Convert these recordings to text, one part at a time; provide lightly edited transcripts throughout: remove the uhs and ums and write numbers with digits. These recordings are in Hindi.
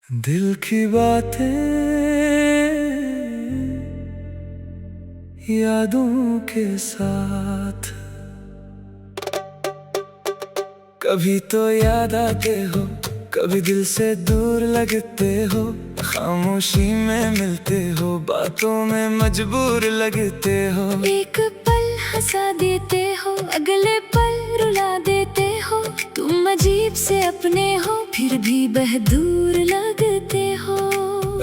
दिल की बातें यादों के साथ कभी तो याद आते हो, कभी दिल से दूर लगते हो। खामोशी में मिलते हो, बातों में मजबूर लगते हो। एक पल हंसा देते हो, अगले पल रुला देते हो। तुम अजीब से अपने हो, फिर भी बहदूर लगते हो।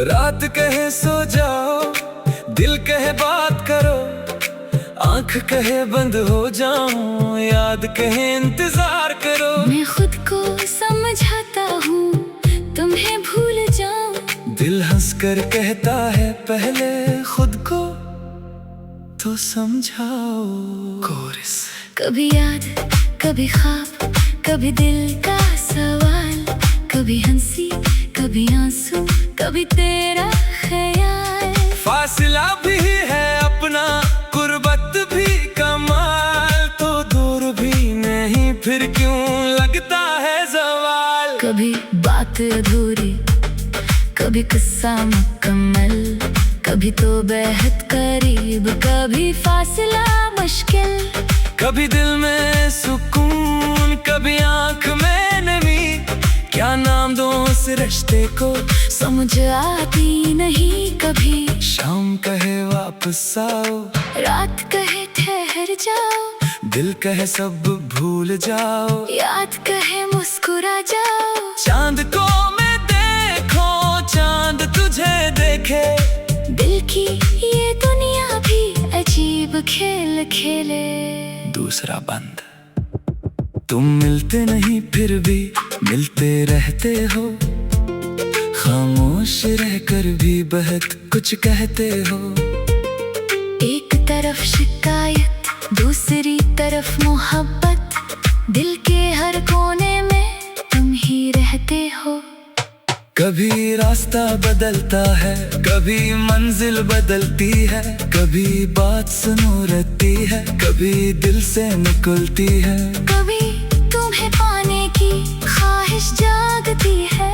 रात कहे सो जाओ, दिल कहे बात करो, आंख कहे बंद हो जाऊं, याद कहे इंतजार करो। मैं खुद को समझाता हूँ, तुम्हें भूल जाऊं। दिल हंस कर कहता है पहले खुद को तो समझाओ। कोरिस। कभी याद, कभी ख्वाब, कभी दिल का सवाल, कभी हंसी, कभी आंसू, कभी तेरा ख्याल। फासला भी है अपना, गुर्बत भी कमाल, तो दूर भी नहीं फिर क्यों लगता है सवाल। कभी बात अधूरी, कभी किस्सा मुकम्मल, कभी तो बेहद करीब, कभी फासला मुश्किल। कभी दिल में सुकून, कभी आंख में नमी, क्या नाम दो उस रिश्ते को समझ आती नहीं कभी। शाम कहे वापस आओ, रात कहे ठहर जाओ, दिल कहे सब भूल जाओ, याद कहे मुस्कुरा जाओ। चांद को मैं देखो, चांद तुझे देखे, दिल की ये दुनिया भी अजीब खेल खेले। दूसरा बंद। तुम मिलते नहीं फिर भी मिलते रहते हो, खामोश रहकर भी बहुत कुछ कहते हो। एक तरफ शिकायत, दूसरी तरफ मोहब्बत, दिल के हर कोने में तुम ही रहते हो। कभी रास्ता बदलता है, कभी मंजिल बदलती है, कभी बात सुनो रहती है, कभी दिल से निकलती है। कभी तुम्हें पाने की ख्वाहिश जागती है,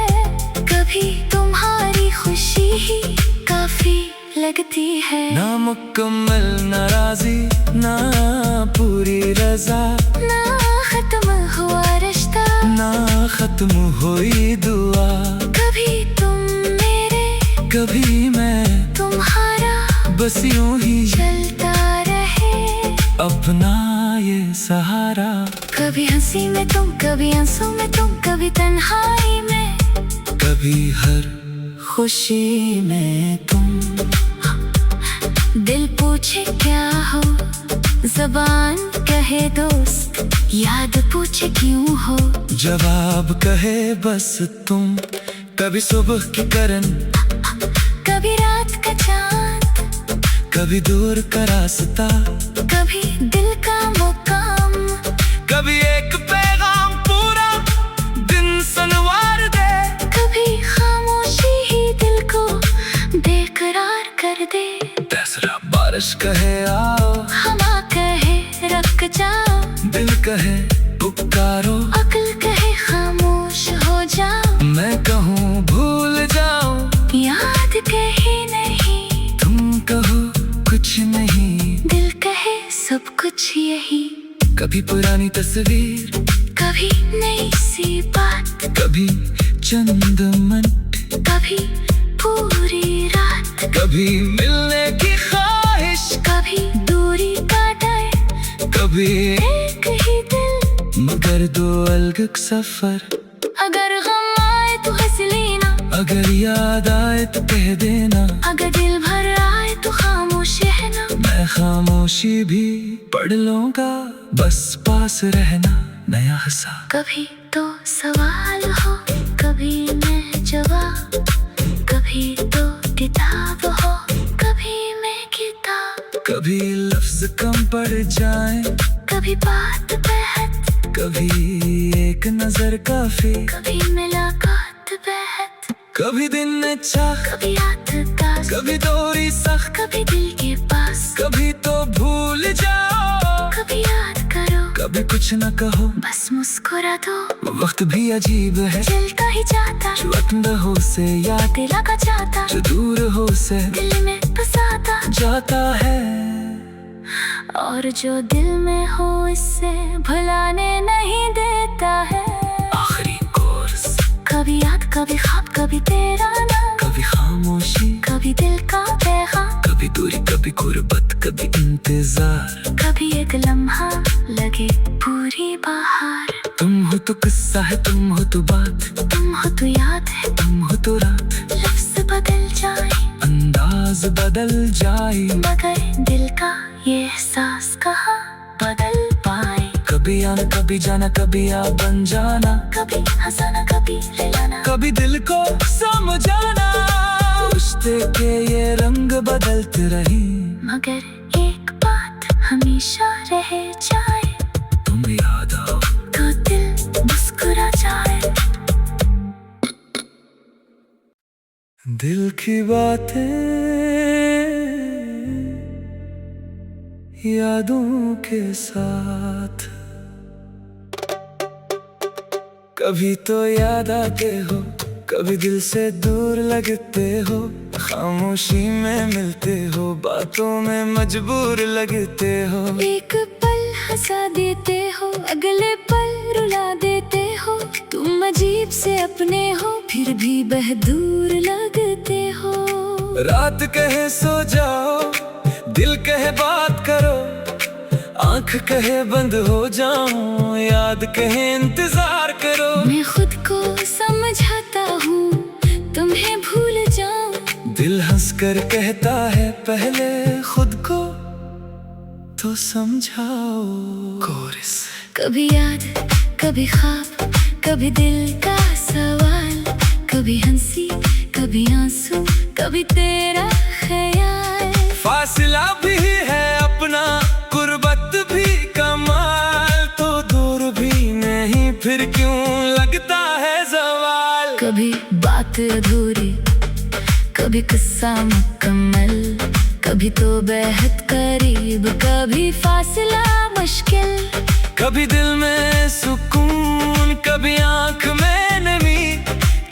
कभी तुम्हारी खुशी ही काफी लगती है। ना मुकम्मल नाराजी, ना पूरी रजा, ना खत्म हुआ रिश्ता, ना खत्म हुई दुआ। कभी तुम मेरे, कभी मैं तुम्हारा, बस यूं ही चलता रहे अपना ये सहारा। कभी हंसी में तुम, कभी आंसू में तुम, कभी तन्हाई में, कभी हर खुशी में तुम। दिल पूछे क्या हो, ज़बान कहे दोस्त, याद पूछे क्यों हो, जवाब कहे बस तुम। कभी सुबह की करन, कभी रात का चांद, कभी दूर का रास्ता, कभी दिल का मुकाम। कभी एक पैगाम पूरा दिन सनवार दे, कभी खामोशी ही दिल को बेकरार कर दे। तीसरा बारिश कहे आओ, हवा कहे रुक जाओ, दिल कहे पुकारो, अक्ल कहे खामोश हो जाओ। मैं कहूँ भूल जाओ, याद कहे नहीं, तुम कहो कुछ नहीं, दिल कहे सब कुछ यही। कभी पुरानी तस्वीर, कभी नई सी बात, कभी चंद मिनट, कभी पूरी रात, कभी मिलने की ख्वाहिश, कभी दूरी का डर, कभी एक ही दिल मगर दो अलग सफर। अगर गम आए तो हंस लेना, अगर याद आए तो कह देना, अगर दिल भर आए तो खामोश रहना। मैं खामोशी भी पढ़ लूंगा, बस पास रहना नया हंसा। कभी तो सवाल हो, कभी मैं जवाब, कभी तो किताब हो, कभी मैं किताब। कभी लफ्ज कम पड़ जाए, कभी बात बेहद, कभी एक नजर काफी, कभी मुलाकात बेहद, कभी दिन अच्छा, कभी रात दास, कभी दूरी सख्त, कभी दिल के पास, कभी तो भूल जाओ, कभी याद करो, कभी कुछ न कहो, बस मुस्कुरा दो। वक्त भी अजीब है, चलता ही जाता, जो अंदर हो से याद दिल लगा जाता, जो दूर हो से दिल में बसाता जाता है। और जो दिल में हो इससे भुलाने नहीं देता है। आखिरी कोर्स, कभी याद, कभी ख्वाब, कभी तेरा नाम, कभी खामोशी, कभी दिल का पैगाम, कभी दूरी, कभी गुर्बत, कभी इंतजार। कभी एक लम्हा लगे पूरी बहार। तुम हो तो किस्सा है, तुम हो तो बात, तुम हो तो याद है, तुम हो तो रात। लफ्ज़ बदल जाए, अंदाज बदल जाए, मगर दिल का ये एहसास कहाँ बदल पाए। कभी आना कभी जाना, कभी आप बन जाना, कभी हंसाना, कभी रुलाना, कभी दिल को समझाना। रिश्ते के ये रंग बदलते रहे, मगर एक बात हमेशा रह जाए। तुम याद आओ तो दिल मुस्कुरा जाए। दिल की बातें यादों के साथ, कभी तो याद आते हो, कभी दिल से दूर लगते हो। खामोशी में मिलते हो, बातों में मजबूर लगते हो। एक पल हंसा देते हो, अगले पल रुला देते हो। तुम अजीब से अपने हो, फिर भी बहदूर लगते हो। रात कहे सो जाओ, दिल कहे बात करो, आंख कहे बंद हो जाऊं, याद कहे इंतजार करो। मैं खुद को समझाता हूँ, तुम्हें भूल जाऊं। दिल हंस कर कहता है पहले खुद को तो समझाओ। कोरिस, कभी याद, कभी ख्वाब, कभी दिल का सवाल, कभी हंसी, कभी आंसू, कभी तेरा ख्याल। फासिला भी है अपना, गुर्बत भी कमाल, तो दूर भी नहीं फिर क्यों लगता है सवाल। कभी बात अधूरी, कभी किस्सा मुकम्मल, कभी तो बेहद करीब, कभी फासला मुश्किल। कभी दिल में सुकून, कभी आंख में नमी।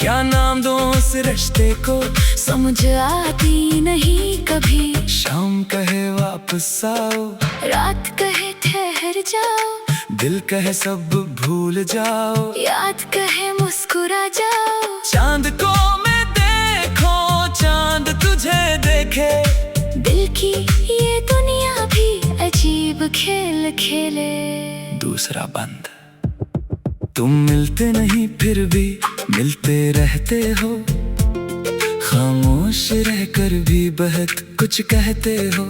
क्या नाम दो उस रिश्ते को, समझ आती नहीं कभी। शाम कहे वापस आओ, रात कहे ठहर जाओ, दिल कहे सब भूल जाओ, याद कहे मुस्कुरा जाओ। चांद को मैं देखो, चांद तुझे देखे। दिल की ये दुनिया भी अजीब खेल खेले। दूसरा बंद, तुम मिलते नहीं फिर भी मिलते रहते हो। खामोश रहकर भी बहुत कुछ कहते हो।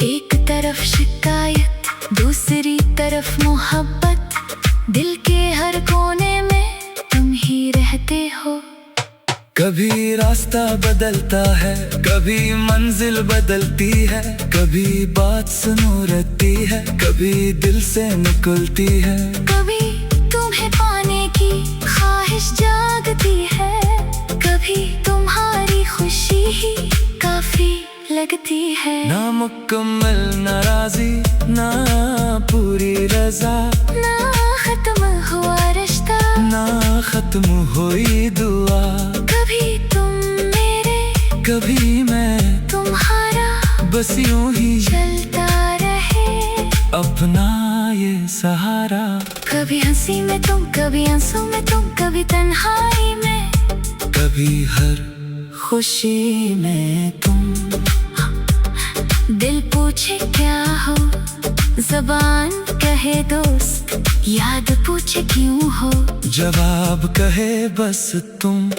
एक तरफ शिकायत, दूसरी तरफ मोहब्बत, दिल के हर कोने में तुम ही रहते हो। कभी रास्ता बदलता है, कभी मंजिल बदलती है, कभी बात सुनो रहती है, कभी दिल से निकलती है। कभी तुम्हें पाने की ख्वाहिश जागती है, कभी तुम्हारी खुशी ही काफी लगती है। ना मुकम्मल नाराजी, ना पूरी रजा, ना खत्म हुआ रिश्ता, ना खत्म हुई दुआ। कभी तुम मेरे, कभी मैं तुम्हारा, बस यूं ही चलता रहे अपना ये सहारा। कभी हंसी में तुम, कभी आंसू में तुम, कभी तन्हाई में, कभी हर खुशी में तुम। दिल पूछे क्या हो, ज़बान कहे दोस्त, याद पूछे क्यों हो, जवाब कहे बस तुम।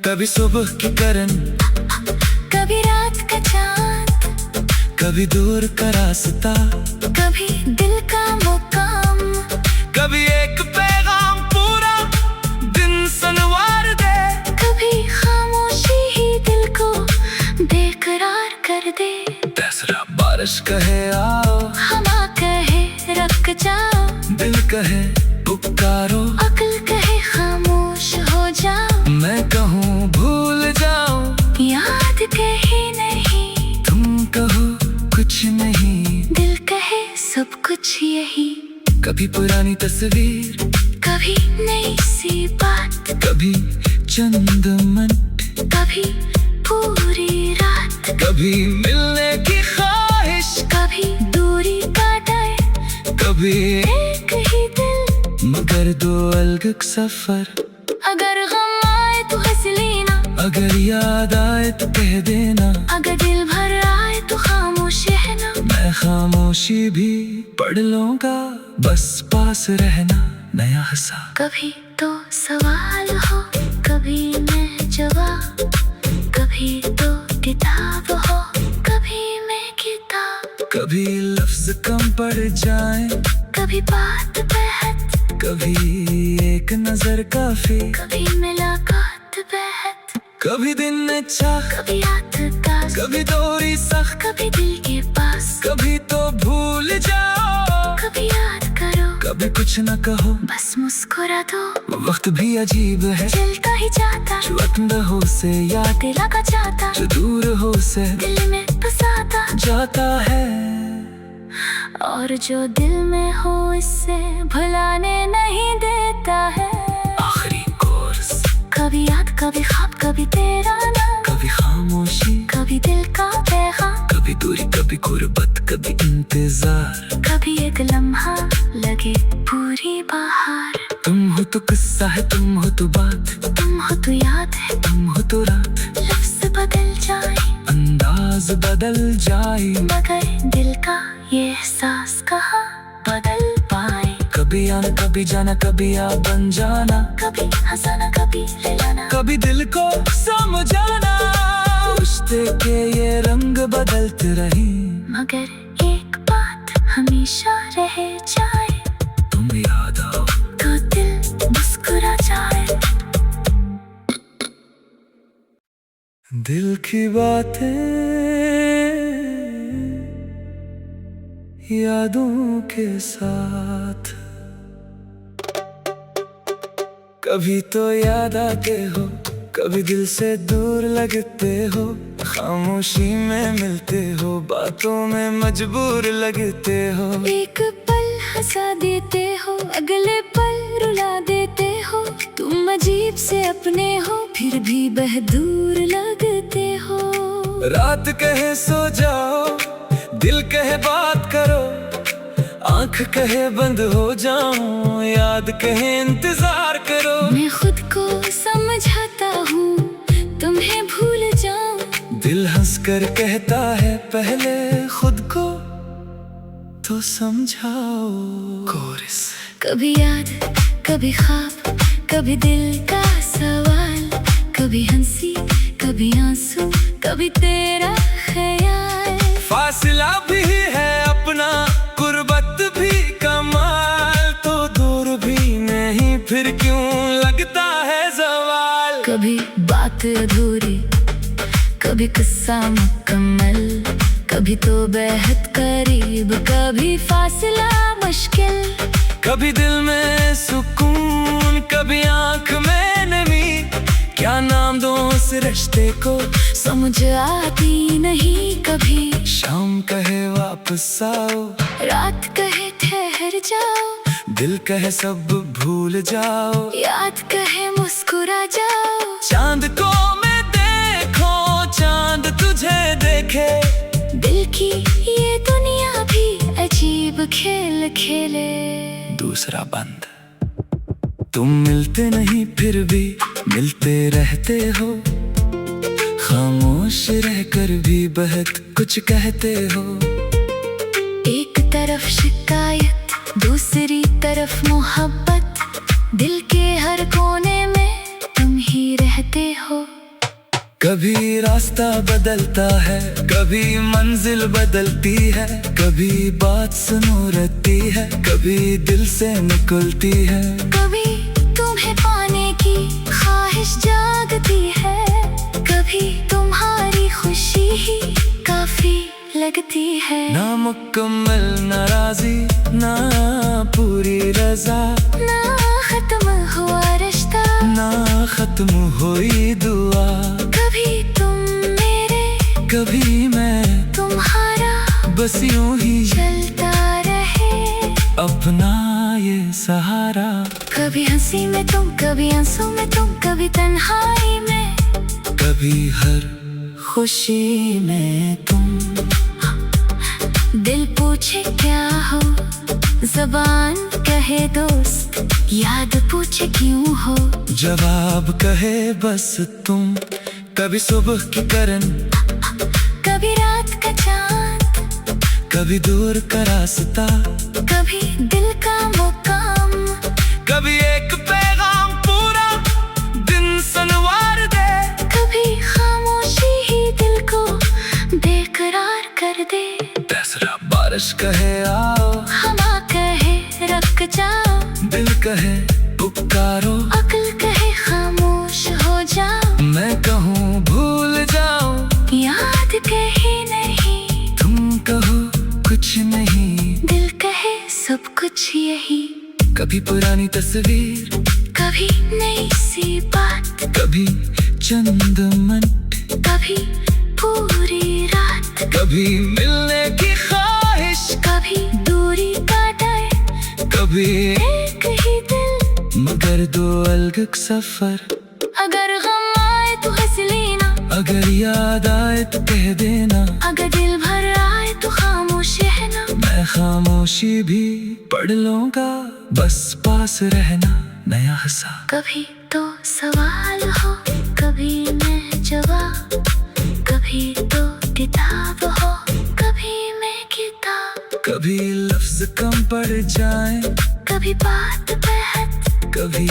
कभी सुबह की करन, कभी रात का चांद, कभी दूर का रास्ता, कभी दिल का मुकाम। कभी एक पैगाम पूरा दिन संवार दे, कभी खामोशी ही दिल को बेकरार कर दे। तीसरा बारिश कहे आओ, हवा कहे रख जाओ, दिल कहे पुकारो, अक्ल कहे खामोश हो जाओ। मैं कहूँ भूल जाओ, याद कहे नहीं, तुम कहो कुछ नहीं। दिल कहे सब कुछ यही। कभी पुरानी तस्वीर, कभी नई सी बात, कभी चंद मिनट, कभी पूरी रात, कभी मिलने की ख्वाहिश, कभी दूरी का डर, कभी एक ही दिल मगर दो अलग सफर। अगर गम आए तो हंस लेना, अगर याद आए तो कह देना, अगर दिल भर आए तो खामोश रहना। मैं खामोशी भी पढ़ लूंगा, बस पास रहना नया हंसा। कभी तो सवाल हो, कभी मैं जवाब, कभी तो किताब हो, कभी मैं किताब, कभी लफ्ज कम पड़ जाए, कभी बात बहत, कभी एक नजर काफी, कभी मुलाकात बहत, कभी दिन अच्छा, कभी याद ताज़, कभी दूरी सख्त, कभी दिल के पास, कभी तो भूल जाओ, कभी याद करो, कभी कुछ न कहो, बस मुस्कुरा दो। वक्त भी अजीब है, चलता ही जाता, जो अंदर हो से याद, दिल लगा जाता, जो दूर हो से दिल में फंसाता जाता है। और जो दिल में हो इससे भुलाने नहीं देता है। आखिरी कोर्स, कभी याद, कभी ख्वाब, कभी तेरा नाम, कभी खामोशी, कभी दिल का पैगाम, कभी दूरी, कभी गुर्बत, कभी इंतजार। कभी एक लम्हा लगे पूरी बहार। तुम हो तो किस्सा है, तुम हो तो बात, तुम हो तो याद है, तुम हो तो रात, लफ्ज बदल जाए, अंदाज बदल जाए, मगर दिल का ये एहसास कहाँ बदल पाए। कभी आना, कभी जाना, कभी आ बन जाना, कभी हंसाना, कभी रुलाना, कभी दिल को समझाना। रिश्ते के ये रंग बदलते रहे, मगर एक बात हमेशा रह जाए, तुम याद आओ तो दिल मुस्कुरा जाए। दिल की बातें यादों के साथ, कभी तो याद आते हो, कभी दिल से दूर लगते हो, खामोशी में मिलते हो, बातों में मजबूर लगते हो। एक पल हंसा देते हो, अगले पल रुला देते हो, तुम अजीब से अपने हो, फिर भी बहदूर लगते हो। रात कहे सो जाओ, दिल कहे बात करो, आंख कहे बंद हो जाऊं, याद कहे इंतजार करो। मैं खुद को समझाता हूँ, तुम्हें भूल जाऊं। दिल हंस कर कहता है पहले खुद को तो समझाओ। कोरिस, कभी याद, कभी ख्वाब, कभी दिल का सवाल, कभी हंसी, कभी आंसू, कभी तेरा ख्याल। फासला भी है अपना, गुर्बत भी कमाल, तो दूर भी नहीं फिर क्यों लगता है सवाल। कभी बात अधूरी, कभी किस्सा मुकम्मल, कभी तो बेहद करीब, कभी फासला मुश्किल, कभी दिल में सुकून, कभी आंख में नमी, क्या नाम दो उस रिश्ते को समझ आती नहीं कभी। शाम कहे वापस आओ, रात कहे ठहर जाओ, दिल कहे सब भूल जाओ, याद कहे मुस्कुरा जाओ। चांद को मैं देखो, चांद तुझे देखे, दिल की ये दुनिया भी अजीब खेल खेले। दूसरा बंद, तुम मिलते नहीं फिर भी मिलते रहते हो, खामोश रहकर भी बहुत कुछ कहते हो। एक तरफ शिकायत, दूसरी तरफ मोहब्बत, दिल के हर कोने में तुम ही रहते हो। कभी रास्ता बदलता है, कभी मंजिल बदलती है, कभी बात सुनो रहती है, कभी दिल से निकलती है। कभी तुम्हें पाने की ख्वाहिश जागती है, कभी तुम्हारी खुशी ही काफी लगती है। ना मुकम्मल नाराजी, ना पूरी रजा, ना खत्म हुआ रिश्ता, ना खत्म हुई दुआ। कभी तुम मेरे, कभी मैं तुम्हारा, बस यूं ही चलता रहे अपना सहारा। कभी हंसी में तुम, कभी आंसू में तुम, कभी तन्हाई में, कभी हर खुशी में तुम। दिल पूछे क्या हो, ज़बान कहे दोस्त, याद पूछे क्यों हो, जवाब कहे बस तुम। कभी सुबह की करन, कभी रात का चांद, कभी दूर का रास्ता, कभी दिल का मुकाम, कभी एक पैगाम पूरा दिन सनवार दे, कभी खामोशी ही दिल को बेकरार कर दे। दसरा बारिश कहे आओ, हवा कहे रुक जाओ, दिल कहे पुकारो, अक्ल कहे खामोश हो जाओ, मैं कहूँ भूल जाओ, याद कहे नहीं, तुम कहो कुछ नहीं, दिल कहे सब कुछ यही। कभी पुरानी तस्वीर, कभी नई सी बात, कभी चंद मिनट, कभी पूरी रात, कभी मिलने की ख्वाहिश, कभी दूरी का डर, कभी एक ही दिल, मगर दो अलग सफर। अगर गम आए तो हंस लेना, अगर याद आए तो कह देना, अगर दिल भर आए तो खामोश रहना, मैं खामोशी भी पढ़ लूंगा, बस पास रहना नया हंसा। कभी तो सवाल हो, कभी मैं जवाब, कभी तो किताब हो, कभी मैं किताब, कभी लफ्ज कम पड़ जाए, कभी बात बहत, कभी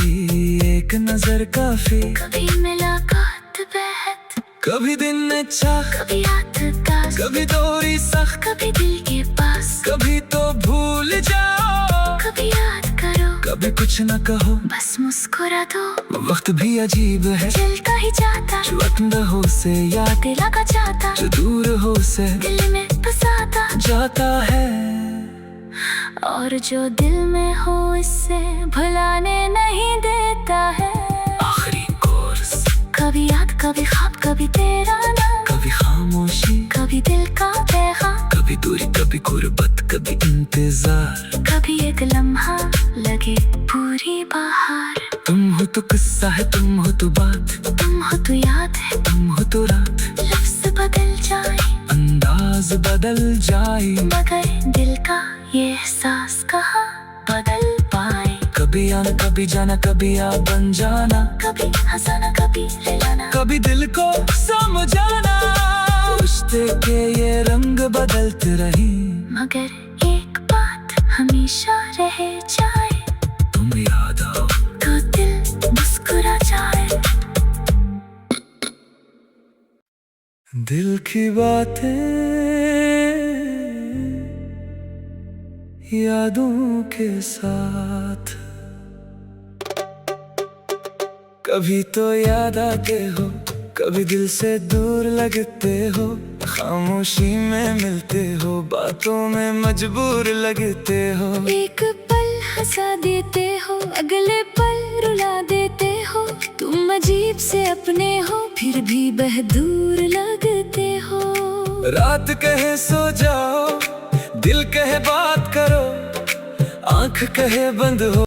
एक नजर काफी, कभी मुलाकात बहत, कभी दिन अच्छा, कभी रात तास, कभी दूरी सख्त, कभी दिल के पास, कभी तो भूल जाओ, कभी याद करो, कभी कुछ न कहो, बस मुस्कुरा दो। वक्त भी अजीब है, चलता ही जाता, जो अंदर हो से याद, दिल लगा जाता, जो दूर हो से दिल में बसाता जाता है, और जो दिल में हो इससे भुलाने नहीं देता है। आखिरी कोर्स, कभी याद, कभी ख्वाब, कभी तेरा नाम, कभी खामोशी, कभी दिल का पैगाम, कभी दूरी, कभी गुर्बत, कभी इंतजार, कभी एक लम्हा लगे पूरी बहार। तुम हो तो किस्सा है, तुम हो तो बात, तुम हो तो याद है, तुम हो तो रात, लफ्ज बदल जाए, अंदाज बदल जाए, मगर दिल का ये एहसास कहाँ बदल पाए। कभी आना कभी जाना, कभी आ बन जाना, कभी हंसाना कभी रुलाना, कभी दिल को समझाना, रिश्ते के ये रंग बदलते रही, मगर एक बात हमेशा रह जाए, तुम याद आओ तो दिल मुस्कुरा जाए। दिल की बातें यादों के साथ, कभी तो याद आते हो, कभी दिल से दूर लगते हो, खामोशी में मिलते हो, बातों में मजबूर लगते हो। एक पल हंसा देते हो, अगले पल रुला देते हो, तुम अजीब से अपने हो, फिर भी बहदूर लगते हो। रात कहे सो जाओ, दिल कहे बात करो, आंख कहे बंद हो।